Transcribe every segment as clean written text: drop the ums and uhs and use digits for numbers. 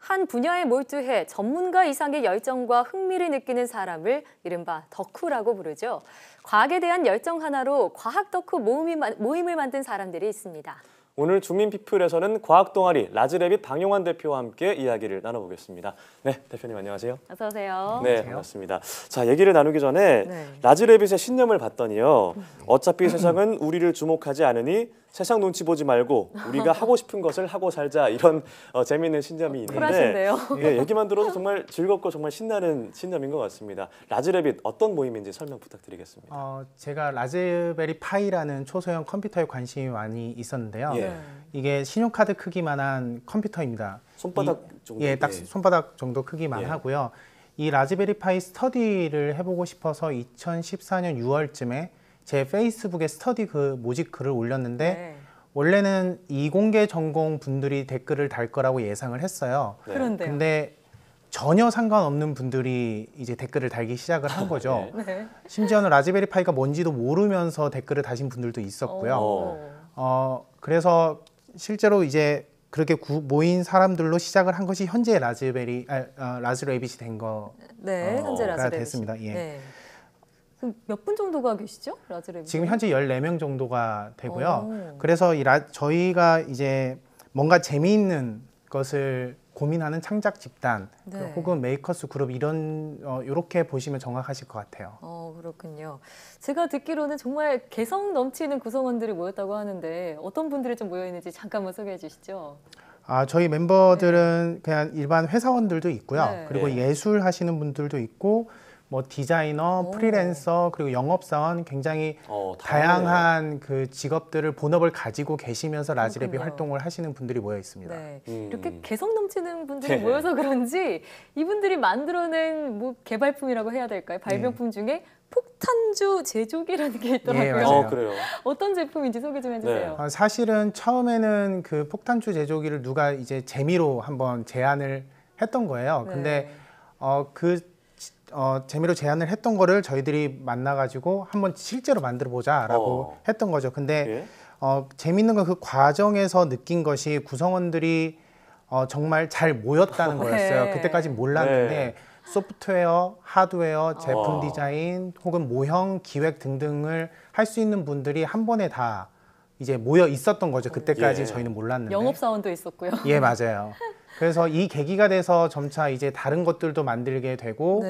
한 분야에 몰두해 전문가 이상의 열정과 흥미를 느끼는 사람을 이른바 덕후라고 부르죠. 과학에 대한 열정 하나로 과학 덕후 모임을 만든 사람들이 있습니다. 오늘 주민피플에서는 과학 동아리 라즈래빗 방용환 대표와 함께 이야기를 나눠보겠습니다. 네, 대표님 안녕하세요. 어서 오세요. 네, 반갑습니다. 자, 얘기를 나누기 전에 라즈래빗의 신념을 봤더니요. 어차피 세상은 우리를 주목하지 않으니 세상 눈치 보지 말고 우리가 하고 싶은 것을 하고 살자, 이런 재미있는 신념이 있는데 쿨하신데요. 예, 얘기만 들어도 정말 즐겁고 정말 신나는 신념인 것 같습니다. 라즈래빗 어떤 모임인지 설명 부탁드리겠습니다. 제가 라즈베리 파이라는 초소형 컴퓨터에 관심이 많이 있었는데요. 이게 신용카드 크기만한 컴퓨터입니다. 손바닥 정도? 예, 딱 손바닥 정도 크기만 하고요. 이 라즈베리 파이 스터디를 해보고 싶어서 2014년 6월쯤에 제 페이스북에 스터디 모집 글을 올렸는데 원래는 이공계 전공 분들이 댓글을 달 거라고 예상을 했어요. 그런데요. 근데 전혀 상관없는 분들이 이제 댓글을 달기 시작을 한 거죠. 심지어는 라즈베리 파이가 뭔지도 모르면서 댓글을 다신 분들도 있었고요. 그래서 실제로 이제 그렇게 모인 사람들로 시작을 한 것이 현재 라즈래빗이 된 거가 현재 라즈래빗이 됐습니다. 예. 그럼 몇 분 정도가 계시죠? 라즈래빗? 지금 현재 14명 정도가 되고요. 그래서 저희가 이제 뭔가 재미있는 것을 고민하는 창작 집단 혹은 메이커스 그룹 이렇게 보시면 정확하실 것 같아요. 그렇군요. 제가 듣기로는 정말 개성 넘치는 구성원들이 모였다고 하는데 어떤 분들이 좀 모여 있는지 잠깐만 소개해 주시죠. 저희 멤버들은 그냥 일반 회사원들도 있고요. 그리고 예술 하시는 분들도 있고 뭐 디자이너, 프리랜서, 그리고 영업사원, 굉장히 다양한 그 직업들을 본업을 가지고 계시면서 라즈래빗 활동을 하시는 분들이 모여 있습니다. 이렇게 개성 넘치는 분들이 모여서 그런지 이분들이 만들어낸 뭐 개발품이라고 해야 될까요? 발명품 중에 폭탄주 제조기라는 게 있더라고요. 그래요? 어떤 제품인지 소개 좀 해주세요. 사실은 처음에는 그 폭탄주 제조기를 누가 이제 재미로 한번 제안을 했던 거예요. 근데 재미로 제안을 했던 거를 저희들이 만나가지고 한번 실제로 만들어 보자라고 했던 거죠. 근데 재밌는 건 그 과정에서 느낀 것이 구성원들이 정말 잘 모였다는 거였어요. 그때까지 몰랐는데 소프트웨어, 하드웨어, 제품 디자인 혹은 모형, 기획 등등을 할 수 있는 분들이 한 번에 다 이제 모여 있었던 거죠. 그때까지 저희는 몰랐는데. 영업사원도 있었고요. 예, 맞아요. 그래서 이 계기가 돼서 점차 이제 다른 것들도 만들게 되고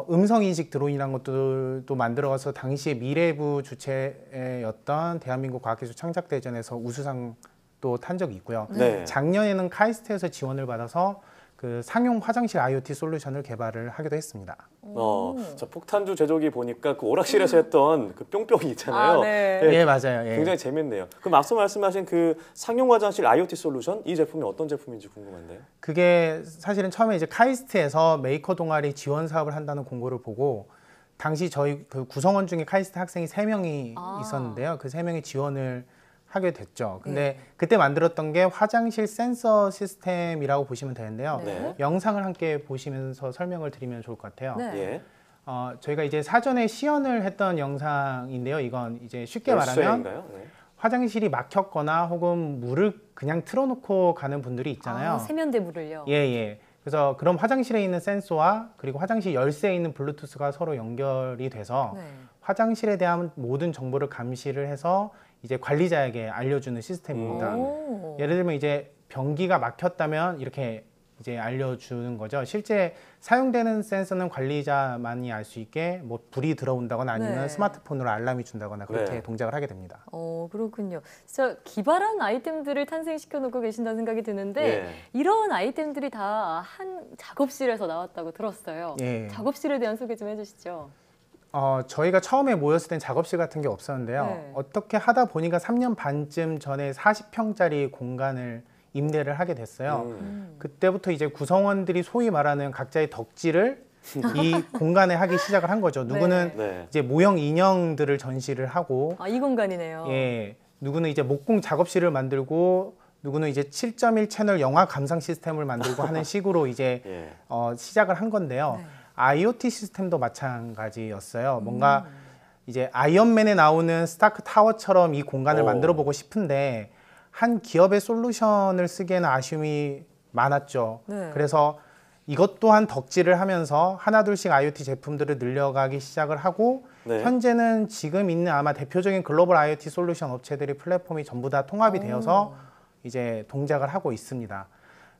음성인식 드론이라는 것들도 만들어가서 당시에 미래부 주체였던 대한민국 과학기술 창작대전에서 우수상도 탄 적이 있고요. 작년에는 카이스트에서 지원을 받아서 그 상용 화장실 IoT 솔루션을 개발을 하기도 했습니다. 저 폭탄주 제조기 보니까 그 오락실에서 했던 그 뿅뿅이 있잖아요. 예, 맞아요. 굉장히 재밌네요. 그럼 앞서 말씀하신 그 상용 화장실 IoT 솔루션, 이 제품이 어떤 제품인지 궁금한데요. 그게 사실은 처음에 이제 카이스트에서 메이커 동아리 지원 사업을 한다는 공고를 보고 당시 저희 그 구성원 중에 카이스트 학생이 3명이 있었는데요. 그 3명이 지원을 하게 됐죠. 근데 그때 만들었던 게 화장실 센서 시스템이라고 보시면 되는데요. 영상을 함께 보시면서 설명을 드리면 좋을 것 같아요. 저희가 이제 사전에 시연을 했던 영상인데요. 이건 이제 쉽게 말하면 화장실이 막혔거나 혹은 물을 그냥 틀어놓고 가는 분들이 있잖아요. 세면대 물을요? 예. 그래서 그럼 화장실에 있는 센서와 그리고 화장실 열쇠에 있는 블루투스가 서로 연결이 돼서 화장실에 대한 모든 정보를 감시를 해서 이제 관리자에게 알려주는 시스템입니다. 예를 들면 이제 변기가 막혔다면 이렇게 이제 알려주는 거죠. 실제 사용되는 센서는 관리자만이 알 수 있게 뭐 불이 들어온다거나 아니면 스마트폰으로 알람이 준다거나 그렇게 동작을 하게 됩니다. 그렇군요. 진짜 기발한 아이템들을 탄생시켜 놓고 계신다는 생각이 드는데 이런 아이템들이 다 한 작업실에서 나왔다고 들었어요. 작업실에 대한 소개 좀 해주시죠. 저희가 처음에 모였을 땐 작업실 같은 게 없었는데요. 어떻게 하다 보니까 3년 반쯤 전에 40평짜리 공간을 임대를 하게 됐어요. 그때부터 이제 구성원들이 소위 말하는 각자의 덕질을 이 공간에 하기 시작을 한 거죠. 누구는 이제 모형 인형들을 전시를 하고 이 공간이네요. 누구는 이제 목공 작업실을 만들고 누구는 이제 7.1 채널 영화 감상 시스템을 만들고 하는 식으로 이제 시작을 한 건데요. IoT 시스템도 마찬가지였어요. 뭔가 이제 아이언맨에 나오는 스타크 타워처럼 이 공간을 만들어 보고 싶은데 한 기업의 솔루션을 쓰기에는 아쉬움이 많았죠. 네. 그래서 이것 또한 덕질을 하면서 하나둘씩 IoT 제품들을 늘려가기 시작을 하고 네. 현재는 지금 있는 아마 대표적인 글로벌 IoT 솔루션 업체들이 플랫폼이 전부 다 통합이 되어서 이제 동작을 하고 있습니다.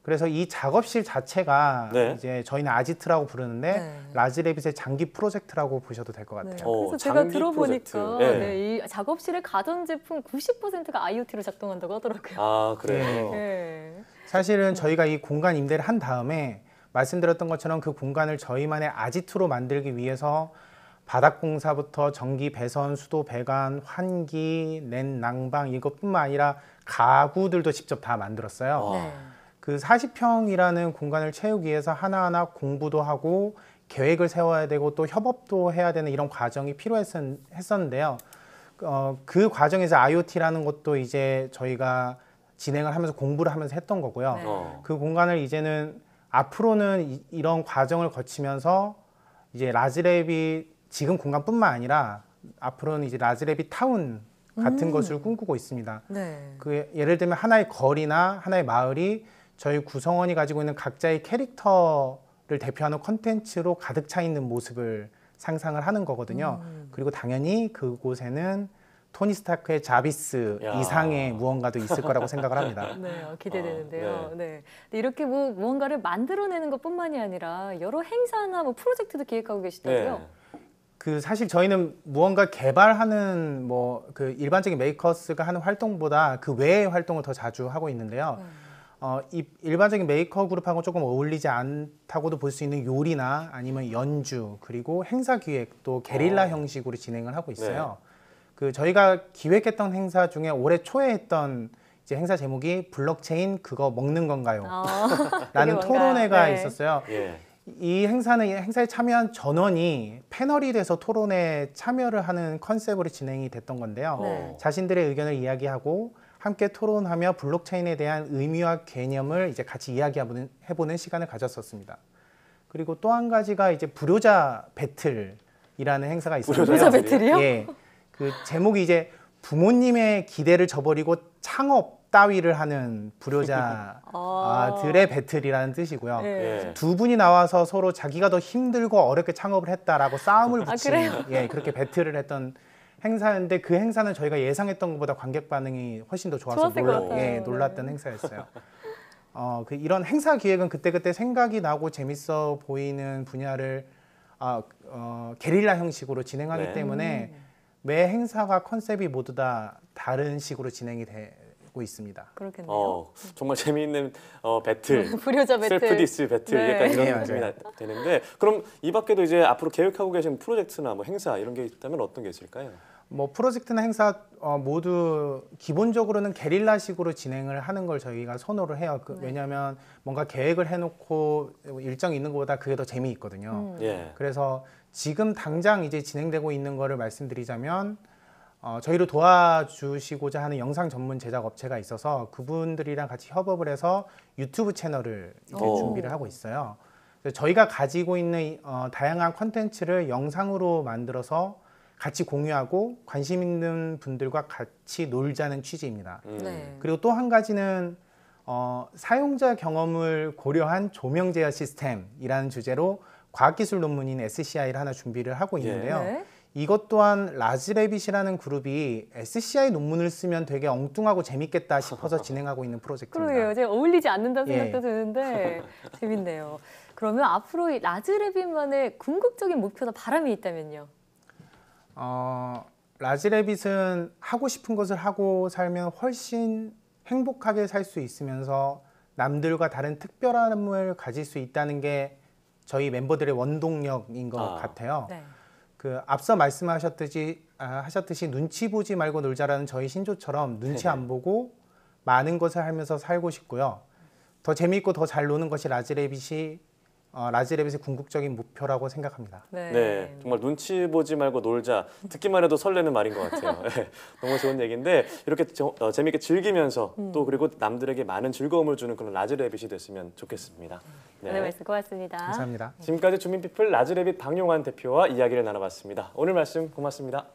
그래서 이 작업실 자체가 네. 이제 저희는 아지트라고 부르는데 네. 라즈레빗의 장기 프로젝트라고 보셔도 될 것 같아요. 네. 그래서 제가 장기 들어보니까 프로젝트. 네. 네, 이 작업실의 가전제품 90%가 IoT로 작동한다고 하더라고요. 아, 그래요? 네. 사실은 저희가 이 공간 임대를 한 다음에 말씀드렸던 것처럼 그 공간을 저희만의 아지트로 만들기 위해서 바닥 공사부터 전기 배선, 수도 배관, 환기, 낸 난방 이것뿐만 아니라 가구들도 직접 다 만들었어요. 네. 그 40평이라는 공간을 채우기 위해서 하나하나 공부도 하고 계획을 세워야 되고 또 협업도 해야 되는 이런 과정이 필요했었는데요. 그 과정에서 IoT라는 것도 이제 저희가 진행을 하면서 공부를 하면서 했던 거고요. 네. 그 공간을 이제는 앞으로는 이런 과정을 거치면서 이제 라즈랩이 지금 공간뿐만 아니라 앞으로는 이제 라즈랩이 타운 같은 것을 꿈꾸고 있습니다. 네. 그 예를 들면 하나의 거리나 하나의 마을이 저희 구성원이 가지고 있는 각자의 캐릭터를 대표하는 콘텐츠로 가득 차 있는 모습을 상상을 하는 거거든요. 그리고 당연히 그곳에는 토니 스타크의 자비스 야. 이상의 무언가도 있을 거라고 생각을 합니다. 네, 기대되는데요. 네. 네. 근데 이렇게 뭐 무언가를 만들어내는 것뿐만이 아니라 여러 행사나 뭐 프로젝트도 기획하고 계시다고요? 네. 그 사실 저희는 무언가 개발하는 뭐 그 일반적인 메이커스가 하는 활동보다 그 외의 활동을 더 자주 하고 있는데요. 이 일반적인 메이커 그룹하고 조금 어울리지 않다고도 볼 수 있는 요리나 아니면 연주 그리고 행사 기획도 게릴라 형식으로 진행을 하고 있어요. 그 저희가 기획했던 행사 중에 올해 초에 했던 이제 행사 제목이 블록체인 그거 먹는 건가요? 라는 토론회가 있었어요. 예. 이 행사에 참여한 전원이 패널이 돼서 토론에 참여를 하는 컨셉으로 진행이 됐던 건데요. 네. 자신들의 의견을 이야기하고 함께 토론하며 블록체인에 대한 의미와 개념을 이제 같이 이야기해보는 시간을 가졌었습니다. 그리고 또 한 가지가 이제 불효자 배틀이라는 행사가 있었는데요. 불효자 배틀이요? 예. 그 제목이 이제 부모님의 기대를 저버리고 창업 따위를 하는 불효자들의 배틀이라는 뜻이고요. 네. 두 분이 나와서 서로 자기가 더 힘들고 어렵게 창업을 했다라고 싸움을 붙이는 예, 그렇게 배틀을 했던 행사였는데 그 행사는 저희가 예상했던 것보다 관객 반응이 훨씬 더 좋아서 놀랐던 행사였어요. 이런 행사 기획은 그때그때 생각이 나고 재밌어 보이는 분야를 게릴라 형식으로 진행하기 때문에 매 행사가 컨셉이 모두 다 다른 식으로 진행이 되고 있습니다. 그렇겠네요. 정말 재미있는 배틀, 불효자 배틀, 셀프 디스 배틀 네. 약간 이런 네, 느낌이 되는데 그럼 이 밖에도 이제 앞으로 계획하고 계신 프로젝트나 뭐 행사 이런 게 있다면 어떤 게 있을까요? 뭐 프로젝트나 행사 모두 기본적으로는 게릴라식으로 진행을 하는 걸 저희가 선호를 해요. 왜냐하면 뭔가 계획을 해놓고 일정이 있는 것보다 그게 더 재미있거든요. 예. 그래서 지금 당장 이제 진행되고 있는 거를 말씀드리자면 저희를 도와주시고자 하는 영상 전문 제작 업체가 있어서 그분들이랑 같이 협업을 해서 유튜브 채널을 이제 준비를 하고 있어요. 그래서 저희가 가지고 있는 다양한 콘텐츠를 영상으로 만들어서 같이 공유하고 관심 있는 분들과 같이 놀자는 취지입니다. 네. 그리고 또 한 가지는 사용자 경험을 고려한 조명 제어 시스템이라는 주제로 과학기술 논문인 SCI를 하나 준비를 하고 있는데요. 네. 이것 또한 라즈레빗이라는 그룹이 SCI 논문을 쓰면 되게 엉뚱하고 재밌겠다 싶어서 진행하고 있는 프로젝트입니다. 그러게요. 제가 어울리지 않는다는 생각도 드는데 재밌네요. 그러면 앞으로 이 라즈레빗만의 궁극적인 목표나 바람이 있다면요? 라즈레빗은 하고 싶은 것을 하고 살면 훨씬 행복하게 살 수 있으면서 남들과 다른 특별함을 가질 수 있다는 게 저희 멤버들의 원동력인 것 같아요. 네. 그 앞서 말씀하셨듯이 눈치 보지 말고 놀자라는 저희 신조처럼 눈치 안 보고 많은 것을 하면서 살고 싶고요. 더 재미있고 더 잘 노는 것이 라즈레빗의 궁극적인 목표라고 생각합니다. 네, 정말 눈치 보지 말고 놀자. 듣기만 해도 설레는 말인 것 같아요. 네, 너무 좋은 얘기인데 이렇게 재미있게 즐기면서 또 그리고 남들에게 많은 즐거움을 주는 그런 라즈레빗이 됐으면 좋겠습니다. 네, 말씀 고맙습니다. 감사합니다. 지금까지 주민피플 라즈레빗 박용환 대표와 이야기를 나눠봤습니다. 오늘 말씀 고맙습니다.